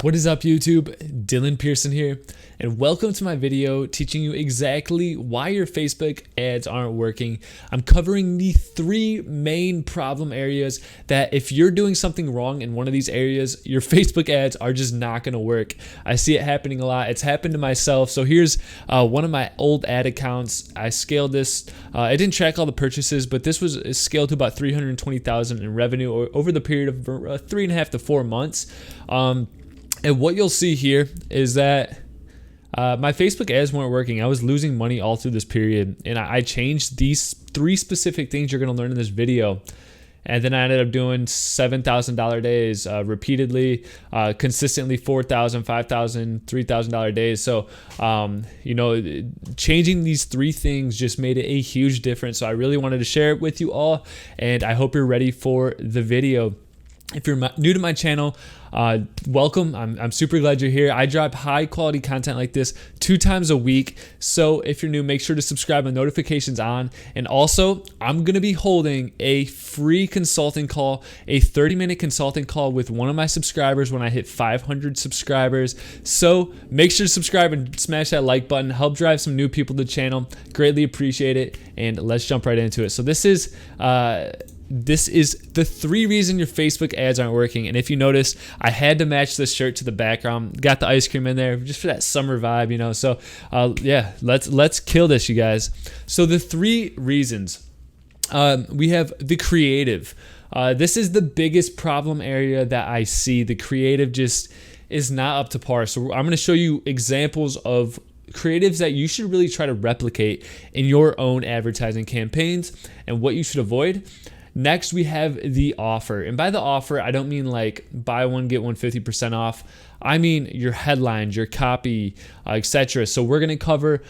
What is up, YouTube? Dylan Pearson here, and welcome to my video teaching you exactly why your Facebook ads aren't working. I'm covering the three main problem areas that if you're doing something wrong in one of these areas, your Facebook ads are just not going to work. I see it happening a lot. It's happened to myself. So here's one of my old ad accounts. I scaled this. I didn't track all the purchases, but this was scaled to about $320,000 in revenue over the period of 3.5 to 4 months. And what you'll see here is that my Facebook ads weren't working. I was losing money all through this period, and I changed these three specific things you're going to learn in this video. And then I ended up doing $7,000 days repeatedly, consistently $4,000, $5,000, $3,000 days. So, changing these three things just made it a huge difference. So I really wanted to share it with you all, and I hope you're ready for the video. If you're new to my channel, welcome. I'm super glad you're here. I drop high quality content like this 2 times a week. So if you're new, make sure to subscribe and notifications on. And also, I'm going to be holding a free consulting call, a 30-minute consulting call with one of my subscribers when I hit 500 subscribers. So make sure to subscribe and smash that like button. Help drive some new people to the channel. Greatly appreciate it. And let's jump right into it. So this is the 3 reasons your Facebook ads aren't working. And if you notice, I had to match this shirt to the background. Got the ice cream in there just for that summer vibe, So yeah, let's kill this, you guys. So the 3 reasons. We have the creative. This is the biggest problem area that I see. The creative just is not up to par. So I'm going to show you examples of creatives that you should really try to replicate in your own advertising campaigns and what you should avoid. Next, we have the offer. And by the offer, I don't mean like buy one, get one 50% off. I mean your headlines, your copy, etc. So we're going to cover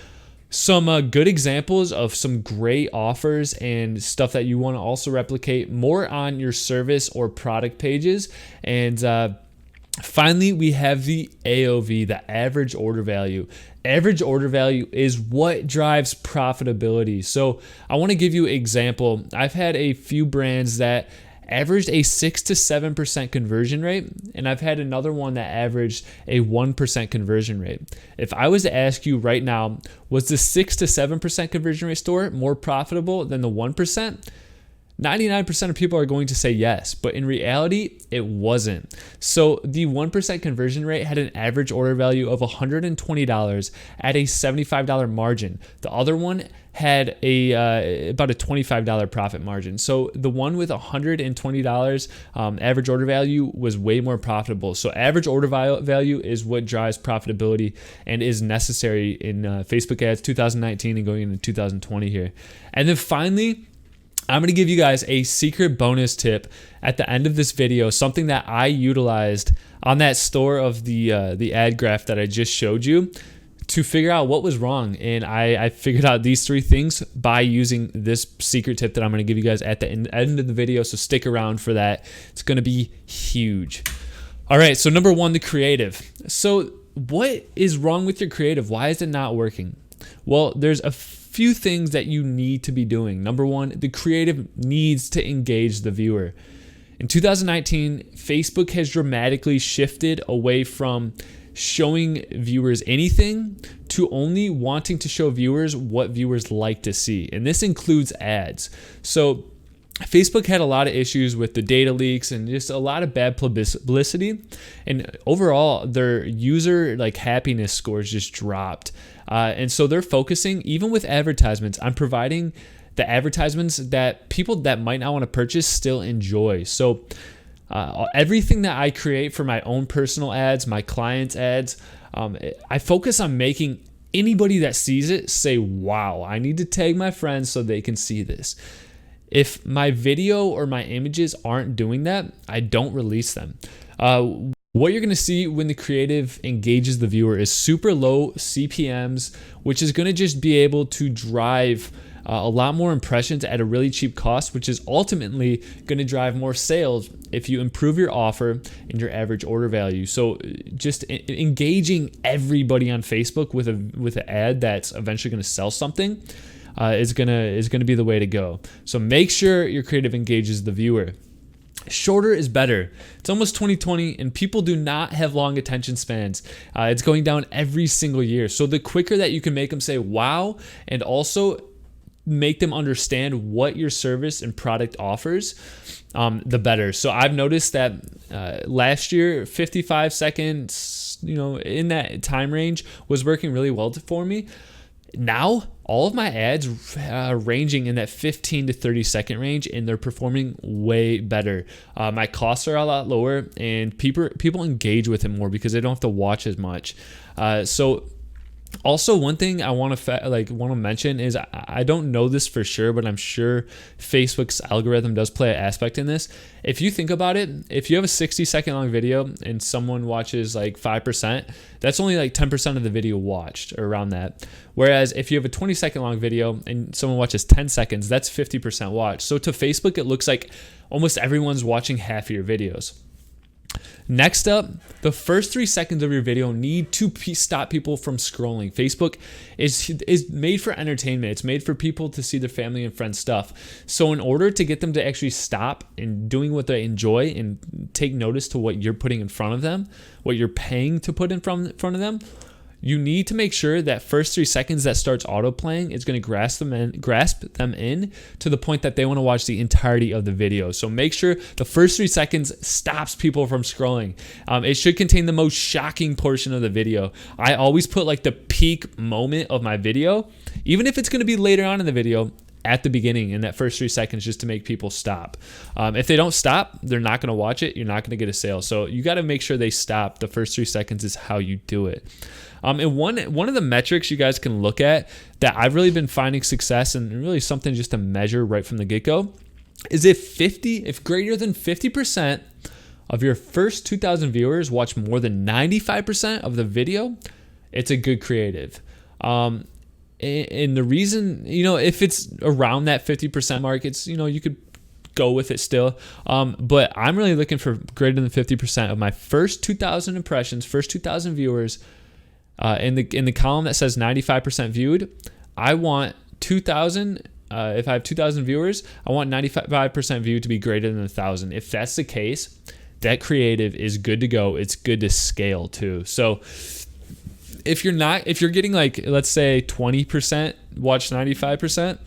some good examples of some great offers and stuff that you want to also replicate more on your service or product pages. And finally, we have the AOV, the average order value. Average order value is what drives profitability. So I want to give you an example. I've had a few brands that averaged a 6 to 7% conversion rate, and I've had another one that averaged a 1% conversion rate. If I was to ask you right now, was the 6 to 7% conversion rate store more profitable than the 1%? 99% of people are going to say yes, but in reality, it wasn't. So the 1% conversion rate had an average order value of $120 at a $75 margin. The other one had about a $25 profit margin. So the one with $120 average order value was way more profitable. So average order value is what drives profitability and is necessary in Facebook ads 2019 and going into 2020 here. And then finally, I'm going to give you guys a secret bonus tip at the end of this video, something that I utilized on that store of the ad graph that I just showed you to figure out what was wrong. And I figured out these 3 things by using this secret tip that I'm going to give you guys at the end of the video. So stick around for that. It's going to be huge. All right. So number 1, the creative. So what is wrong with your creative? Why is it not working? Well, there's a few things that you need to be doing. Number 1, the creative needs to engage the viewer. In 2019, Facebook has dramatically shifted away from showing viewers anything to only wanting to show viewers what viewers like to see. And this includes ads. So Facebook had a lot of issues with the data leaks and just a lot of bad publicity, and overall their user happiness scores just dropped. And so they're focusing, even with advertisements, on providing the advertisements that people that might not want to purchase still enjoy. So everything that I create for my own personal ads, my clients' ads, I focus on making anybody that sees it say, wow, I need to tag my friends so they can see this. If my video or my images aren't doing that, I don't release them. What you're going to see when the creative engages the viewer is super low CPMs, which is going to just be able to drive a lot more impressions at a really cheap cost, which is ultimately going to drive more sales if you improve your offer and your average order value. So just engaging everybody on Facebook with an ad that's eventually going to sell something is gonna be the way to go. So make sure your creative engages the viewer. Shorter is better. It's almost 2020 and people do not have long attention spans. It's going down every single year. So the quicker that you can make them say wow, and also make them understand what your service and product offers, the better. So I've noticed that last year, 55 seconds, in that time range was working really well for me. Now, all of my ads are ranging in that 15 to 30 second range, and they're performing way better. My costs are a lot lower, and people engage with it more because they don't have to watch as much. So also, one thing I want to mention is I don't know this for sure, but I'm sure Facebook's algorithm does play an aspect in this. If you think about it, if you have a 60-second long video and someone watches like 5%, that's only like 10% of the video watched, or around that. Whereas if you have a 20-second long video and someone watches 10 seconds, that's 50% watched. So to Facebook, it looks like almost everyone's watching half of your videos. Next up, the first 3 seconds of your video need to stop people from scrolling. Facebook is made for entertainment. It's made for people to see their family and friends stuff. So in order to get them to actually stop and doing what they enjoy and take notice to what you're putting in front of them, what you're paying to put in front of them, you need to make sure that first 3 seconds that starts autoplaying is going to grasp them in to the point that they want to watch the entirety of the video. So make sure the first 3 seconds stops people from scrolling. It should contain the most shocking portion of the video. I always put like the peak moment of my video, even if it's going to be later on in the video, at the beginning in that first 3 seconds, just to make people stop. If they don't stop, they're not going to watch it. You're not going to get a sale. So you got to make sure they stop. The first 3 seconds is how you do it. And one of the metrics you guys can look at that I've really been finding success and really something just to measure right from the get-go is if greater than 50% of your first 2,000 viewers watch more than 95% of the video, it's a good creative. And the reason, if it's around that 50% mark, it's, you could go with it still. But I'm really looking for greater than 50% of my first 2,000 impressions, first 2,000 viewers. In the column that says 95% viewed, I want 2,000. If I have 2,000 viewers, I want 95% viewed to be greater than 1,000. If that's the case, that creative is good to go. It's good to scale too. So if you're getting like, let's say 20% watch 95%,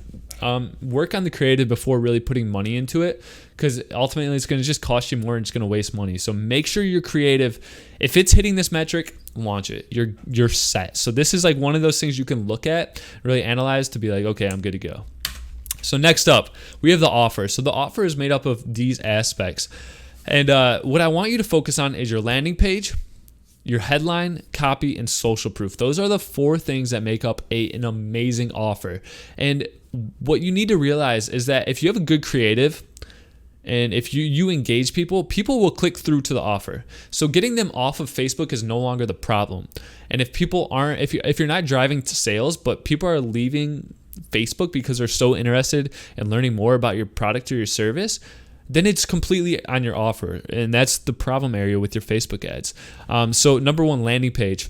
work on the creative before really putting money into it, because ultimately it's going to just cost you more and it's going to waste money. So make sure you're creative. If it's hitting this metric, launch it. You're set. So this is like one of those things you can look at, really analyze to be like, okay, I'm good to go. So next up, we have the offer. So the offer is made up of these aspects. And what I want you to focus on is your landing page, your headline, copy, and social proof. Those are the 4 things that make up an amazing offer. And what you need to realize is that if you have a good creative and if you engage people will click through to the offer. So getting them off of Facebook is no longer the problem. And if people aren't, if you're not driving to sales, but people are leaving Facebook because they're so interested in learning more about your product or your service, then it's completely on your offer. And that's the problem area with your Facebook ads. So number 1, landing page.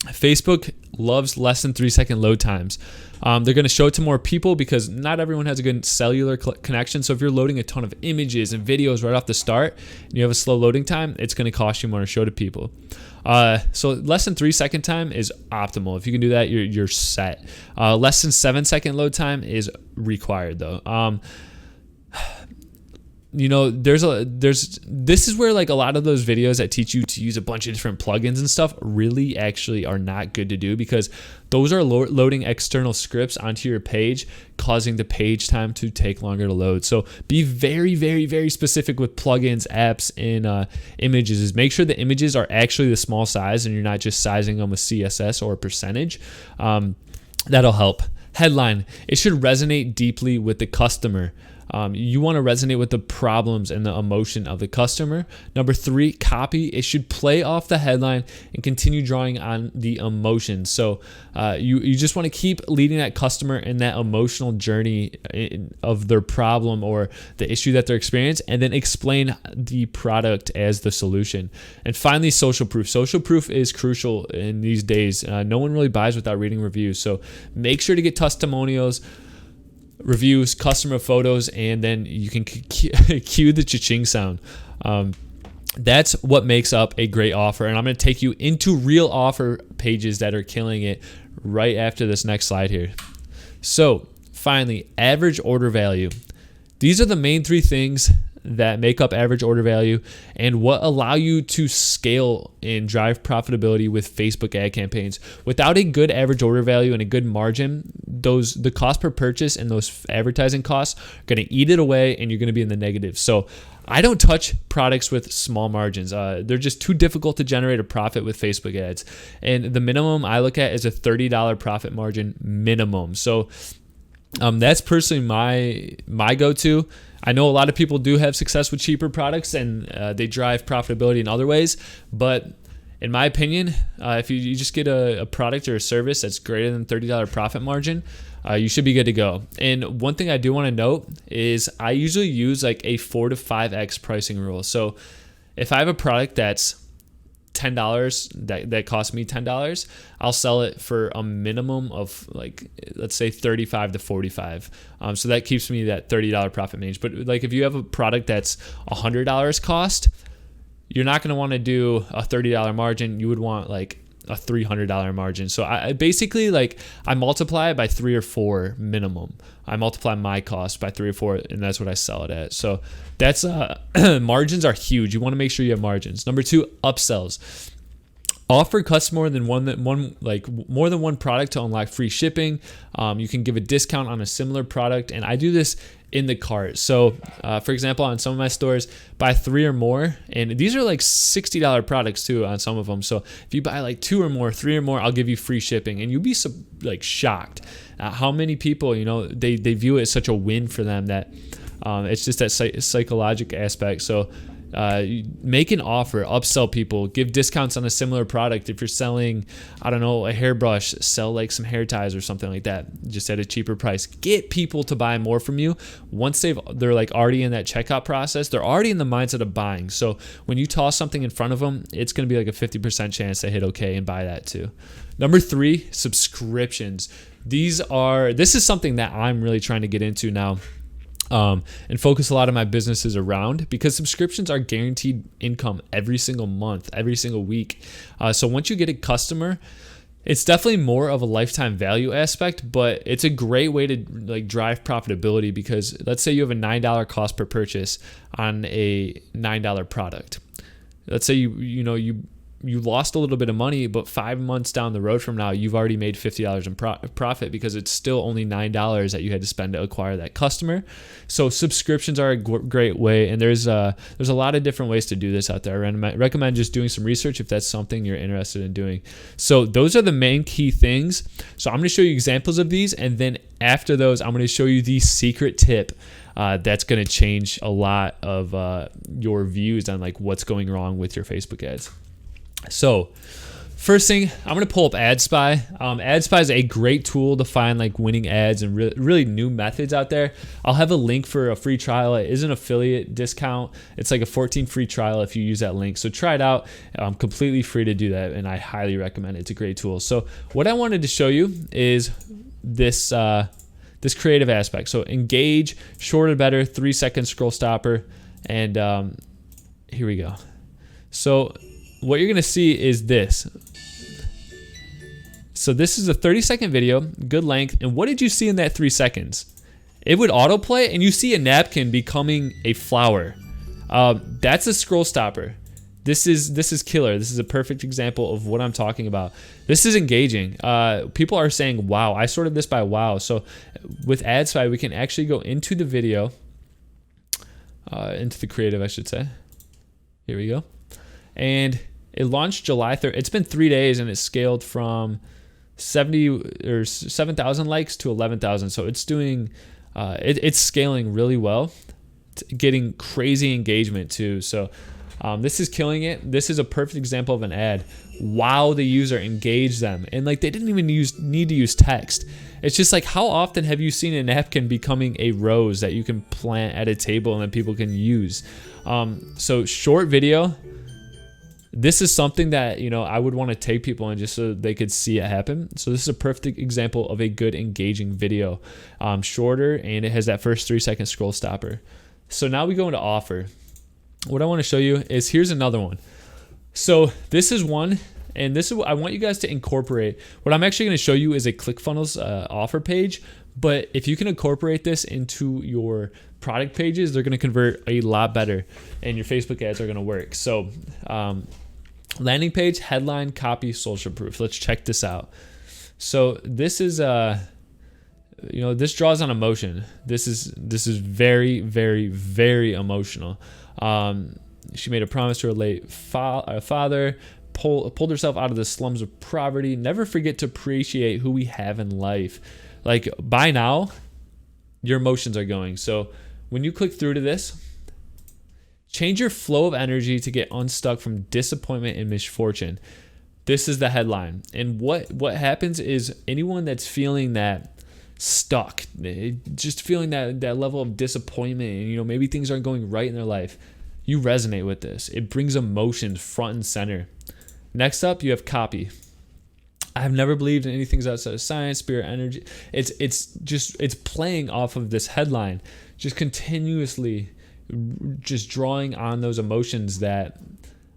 Facebook loves less than 3 second load times. They're going to show it to more people because not everyone has a good cellular connection. So if you're loading a ton of images and videos right off the start and you have a slow loading time, it's going to cost you more to show to people. So less than 3 second time is optimal. If you can do that, you're set. Less than 7 second load time is required though. This is where like a lot of those videos that teach you to use a bunch of different plugins and stuff really actually are not good to do, because those are loading external scripts onto your page, causing the page time to take longer to load. So be very, very, very specific with plugins, apps, and images. Make sure the images are actually the small size and you're not just sizing them with CSS or a percentage. That'll help. Headline, it should resonate deeply with the customer. You want to resonate with the problems and the emotion of the customer. Number 3, copy. It should play off the headline and continue drawing on the emotions. So you just want to keep leading that customer in that emotional journey of their problem or the issue that they're experiencing, and then explain the product as the solution. And finally, social proof. Social proof is crucial in these days. No one really buys without reading reviews. So make sure to get testimonials. reviews, customer photos, and then you can cue the cha-ching sound. That's what makes up a great offer. And I'm going to take you into real offer pages that are killing it right after this next slide here. So finally, average order value. These are the main three things that make up average order value and what allow you to scale and drive profitability with Facebook ad campaigns. Without a good average order value and a good margin, the cost per purchase and those advertising costs are going to eat it away, and you're going to be in the negative. So I don't touch products with small margins. They're just too difficult to generate a profit with Facebook ads. And the minimum I look at is a $30 profit margin minimum. So that's personally my go-to. I know a lot of people do have success with cheaper products, and they drive profitability in other ways. But in my opinion, if you just get a product or a service that's greater than $30 profit margin, you should be good to go. And one thing I do want to note is I usually use like a 4 to 5x pricing rule. So if I have a product that's $10 that costs me $10, I'll sell it for a minimum of, like, let's say 35 to 45. So that keeps me that $30 profit range. But like if you have a product that's $100 cost, you're not going to want to do a $30 margin. You would want like a $300 margin. So I basically, like, I multiply it by 3 or 4 minimum. I multiply my cost by 3 or 4, and that's what I sell it at. So that's margins are huge. You want to make sure you have margins. Number 2, upsells. Offer customers more than one product to unlock free shipping. You can give a discount on a similar product, and I do this in the cart. So for example, on some of my stores, buy 3 or more, and these are like $60 products too on some of them. So if you buy like 2 or more, 3 or more, I'll give you free shipping, and you'll be like shocked at how many people, they view it as such a win for them that it's just that psychological aspect. So make an offer, upsell people, give discounts on a similar product. If you're selling, I don't know, a hairbrush, sell like some hair ties or something like that, just at a cheaper price. Get people to buy more from you. Once they're like already in that checkout process, they're already in the mindset of buying. So when you toss something in front of them, it's going to be like a 50% chance they hit okay and buy that too. Number 3, subscriptions. This is something that I'm really trying to get into now. And focus a lot of my businesses around, because subscriptions are guaranteed income every single month, every single week. So once you get a customer, it's definitely more of a lifetime value aspect, but it's a great way to like drive profitability, because let's say you have a $9 cost per purchase on a $9 product. Let's say you lost a little bit of money, but 5 months down the road from now, you've already made $50 in profit, because it's still only $9 that you had to spend to acquire that customer. So subscriptions are a great way, and there's a lot of different ways to do this out there. I recommend just doing some research if that's something you're interested in doing. So those are the main key things. So I'm going to show you examples of these, and then after those, I'm going to show you the secret tip that's going to change a lot of your views on like what's going wrong with your Facebook ads. So first thing, I'm going to pull up Adspy. Adspy is a great tool to find like winning ads and really new methods out there. I'll have a link for a free trial. It is an affiliate discount. It's like a 14 free trial if you use that link. So try it out. Completely free to do that, and I highly recommend it. It's a great tool. So what I wanted to show you is this creative aspect. So engage, shorter better, 3-second scroll stopper, and here we go. So what you're going to see is this. So this is a 30-second video, good length. And what did you see in that 3 seconds? It would autoplay, and you see a napkin becoming a flower. That's a scroll stopper. This is killer. This is a perfect example of what I'm talking about. This is engaging. People are saying, wow, I sorted this by wow. So with Adspy, we can actually go into the video, into the creative, I should say. Here we go. And it launched July 3rd. It's been 3 days, and it's scaled from 7,000 likes to 11,000. So it's doing, it's scaling really well. It's getting crazy engagement too. So this is killing it. This is a perfect example of an ad. Wow, the user engaged them, and like they didn't even need to use text. It's just like, how often have you seen a napkin becoming a rose that you can plant at a table and that people can use? So short video. this is something that, I would want to take people in just so they could see it happen. So this is a perfect example of a good engaging video. Shorter, and it has that first 3-second scroll stopper. So now we go into offer. What I want to show you is, here's another one. So this is one, and this is what I want you guys to incorporate. What I'm actually going to show you is a ClickFunnels offer page, but if you can incorporate this into your product pages, they're going to convert a lot better, and your Facebook ads are going to work. So landing page, headline, copy, social proof. Let's check this out. So this is this draws on emotion. This is very, very, very emotional. She made a promise to her late father, pulled herself out of the slums of poverty. Never forget to appreciate who we have in life. Like, by now, your emotions are going. So when you click through to this, change your flow of energy to get unstuck from disappointment and misfortune. This is the headline. And what happens is, anyone that's feeling that stuck, just feeling that level of disappointment, and maybe things aren't going right in their life, you resonate with this. It brings emotions front and center. Next up, you have copy. I've never believed in anything outside of science, spirit, energy. It's playing off of this headline, just continuously just drawing on those emotions that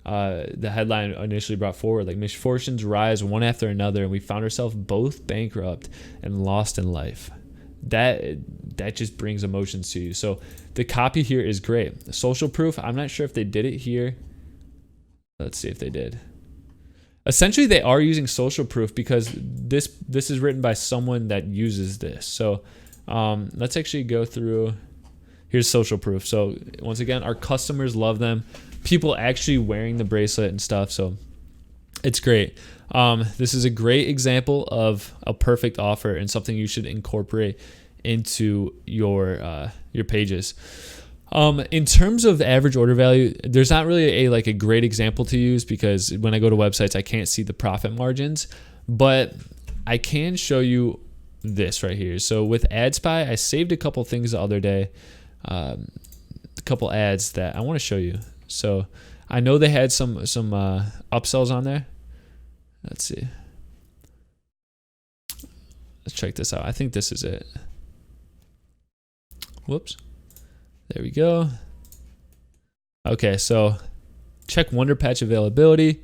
the headline initially brought forward. Like, misfortunes rise one after another, and we found ourselves both bankrupt and lost in life. That just brings emotions to you. So the copy here is great. The social proof, I'm not sure if they did it here. Let's see if they did. Essentially, they are using social proof because this is written by someone that uses this. So let's actually go through. Here's social proof. So once again, our customers love them. People actually wearing the bracelet and stuff. So it's great. This is a great example of a perfect offer and something you should incorporate into your pages. In terms of average order value, there's not really a great example to use, because when I go to websites, I can't see the profit margins, but I can show you this right here. So with Adspy, I saved a couple things the other day, a couple ads that I want to show you. So I know they had some upsells on there. Let's see. Let's check this out. I think this is it. Whoops. There we go. Okay, so check Wonder Patch availability.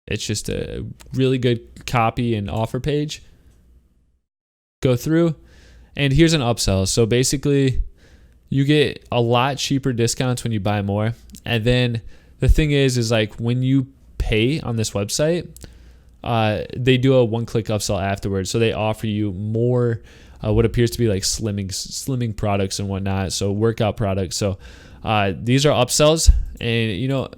It's just a really good copy and offer page. Go through, and here's an upsell. So basically, you get a lot cheaper discounts when you buy more. And then the thing is like, when you pay on this website, they do a one-click upsell afterwards. So they offer you more what appears to be like slimming products and whatnot, so workout products. So these are upsells, and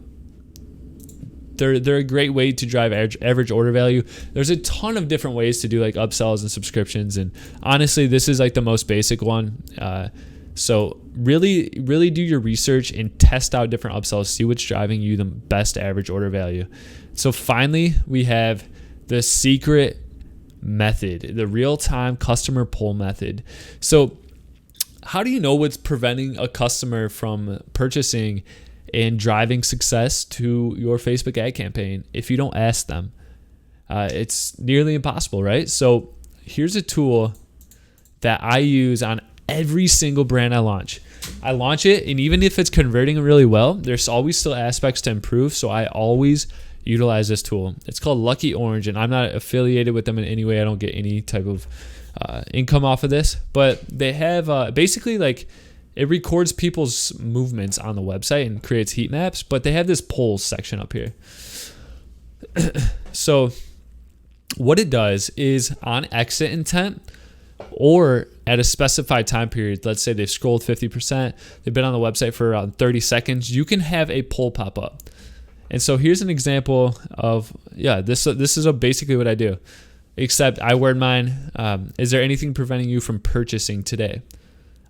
they're a great way to drive average order value. There's a ton of different ways to do like upsells and subscriptions, and honestly, this is like the most basic one. So really do your research and test out different upsells, see what's driving you the best average order value. So finally, we have the secret method, the real-time customer pull method. So how do you know what's preventing a customer from purchasing and driving success to your Facebook ad campaign if you don't ask them? It's nearly impossible, right? So here's a tool that I use on every single brand I launch. I launch it, and even if it's converting really well, there's always still aspects to improve. So I always utilize this tool. It's called Lucky Orange, and I'm not affiliated with them in any way. I don't get any type of income off of this, but they have basically like, it records people's movements on the website and creates heat maps, but they have this polls section up here. So what it does is, on exit intent, or at a specified time period, let's say they've scrolled 50%, they've been on the website for around 30 seconds, you can have a poll pop up. And so here's an example of, this is basically what I do, except I word mine, is there anything preventing you from purchasing today?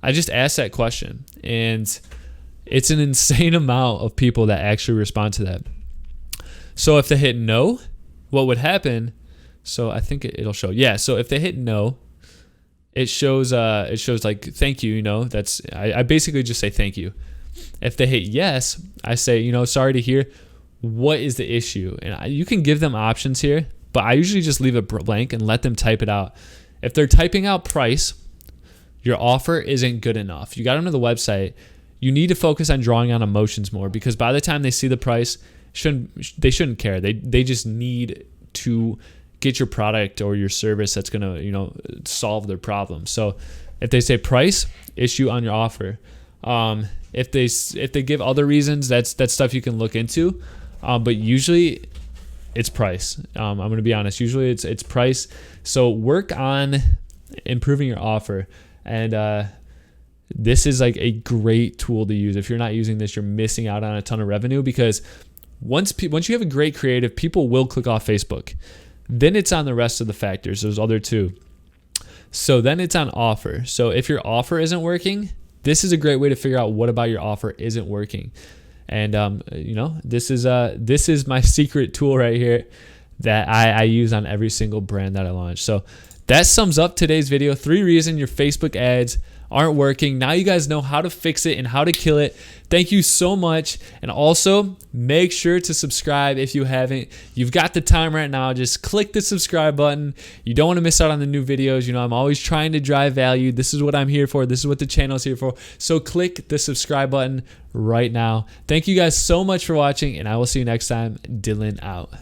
I just ask that question, and it's an insane amount of people that actually respond to that. So if they hit no, what would happen? So I think it'll show. Yeah, so if they hit no, it shows like thank you, that's I basically just say thank you. If they hit yes, I say, you know, sorry to hear. What is the issue? And you can give them options here, but I usually just leave it blank and let them type it out. If they're typing out price, your offer isn't good enough. You got them to the website. You need to focus on drawing on emotions more, because by the time they see the price, they shouldn't care. They just need to get your product or your service that's gonna, you know, solve their problem. So if they say price, issue on your offer. If they give other reasons, that's stuff you can look into. But usually it's price. I'm going to be honest. Usually it's price. So work on improving your offer. And this is like a great tool to use. If you're not using this, you're missing out on a ton of revenue, because once you have a great creative, people will click off Facebook. Then it's on the rest of the factors. There's other two. So then it's on offer. So if your offer isn't working, this is a great way to figure out what about your offer isn't working. And you know, this is my secret tool right here that I use on every single brand that I launch. So that sums up today's video. 3 reasons your Facebook ads aren't working. Now you guys know how to fix it and how to kill it. Thank you so much. And also make sure to subscribe if you haven't. You've got the time right now. Just click the subscribe button. You don't want to miss out on the new videos. You know, I'm always trying to drive value. This is what I'm here for. This is what the channel is here for. So click the subscribe button right now. Thank you guys so much for watching, and I will see you next time. Dylan out.